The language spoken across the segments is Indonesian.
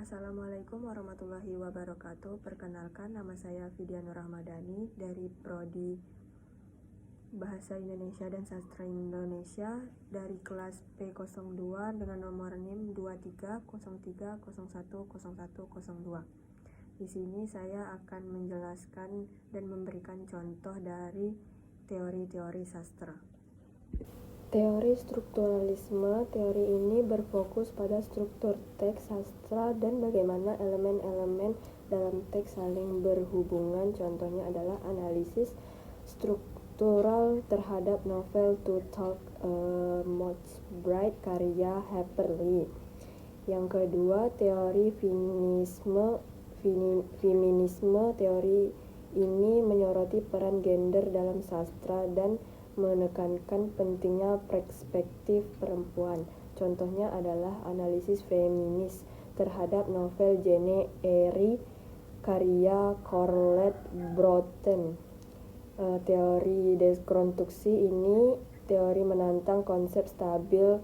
Assalamualaikum warahmatullahi wabarakatuh. Perkenalkan, nama saya Vidya Nur Rahmadani dari Prodi Bahasa Indonesia dan Sastra Indonesia dari kelas P02 dengan nomor NIM 2303010102. Di sini saya akan menjelaskan dan memberikan contoh dari teori-teori sastra. Teori strukturalisme. Teori ini berfokus pada struktur teks sastra dan bagaimana elemen-elemen dalam teks saling berhubungan. Contohnya adalah analisis struktural terhadap novel To Talk Much Bright karya Harper Lee. Yang kedua, teori feminisme. Teori ini menyoroti peran gender dalam sastra dan menekankan pentingnya perspektif perempuan. Contohnya adalah analisis feminis terhadap novel Jane Eyre karya Colette Broughton. Teori dekonstruksi ini teori menantang konsep stabil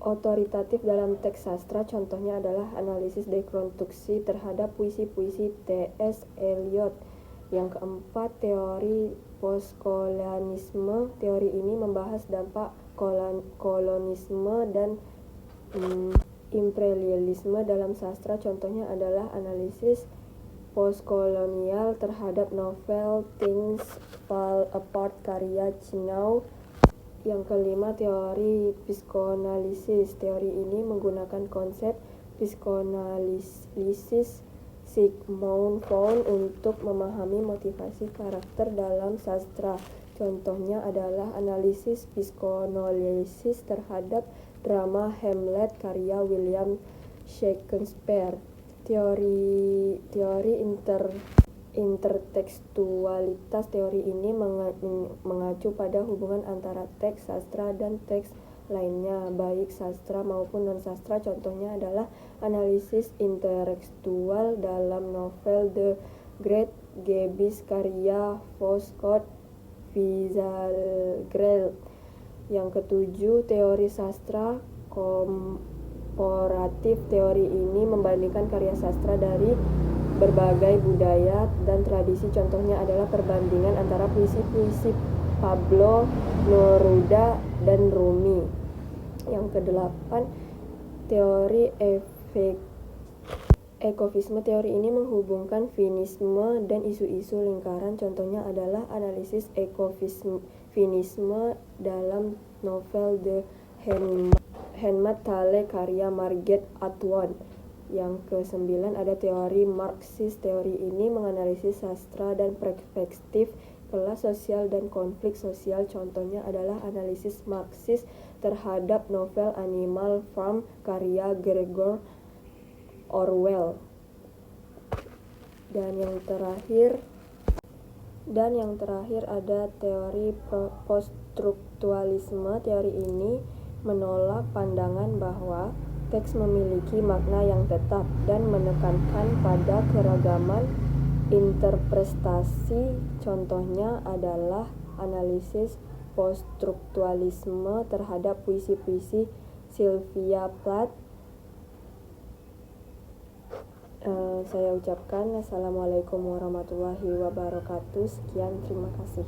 otoritatif dalam teks sastra. Contohnya adalah analisis dekonstruksi terhadap puisi-puisi T.S. Eliot. Yang keempat, teori postkolonialisme. Teori ini membahas dampak kolonisme dan imperialisme dalam sastra. Contohnya adalah analisis postkolonial terhadap novel Things Fall Apart karya Chinua. Yang kelima, teori psikoanalisis. Teori ini menggunakan konsep psikoanalisis Sigmund Freud untuk memahami motivasi karakter dalam sastra. Contohnya adalah analisis psikoanalisis terhadap drama Hamlet karya William Shakespeare. Teori intertekstualitas. Teori ini mengacu pada hubungan antara teks sastra dan teks lainnya, baik sastra maupun non-sastra. Contohnya adalah analisis intertekstual dalam novel The Great Gatsby karya Scott Fitzgerald. Yang ketujuh, teori sastra komparatif. Teori ini membandingkan karya sastra dari berbagai budaya dan tradisi. Contohnya adalah perbandingan antara puisi-puisi Pablo Neruda dan Rumi. Yang kedelapan, teori ekofisme. Teori ini menghubungkan feminisme dan isu-isu lingkaran. Contohnya adalah analisis ekofeminisme dalam novel The Handmaid's Tale karya Margaret Atwood. Yang kesembilan, ada teori Marxis. Teori ini menganalisis sastra dan perspektif kelas sosial dan konflik sosial. Contohnya adalah analisis Marxis terhadap novel Animal Farm karya George Orwell. Dan yang terakhir ada teori poststrukturalisme. Teori ini menolak pandangan bahwa teks memiliki makna yang tetap dan menekankan pada keragaman interpretasi. Contohnya adalah analisis poststrukturalisme terhadap puisi-puisi Sylvia Plath. Saya ucapkan Assalamualaikum warahmatullahi wabarakatuh. Sekian, terima kasih.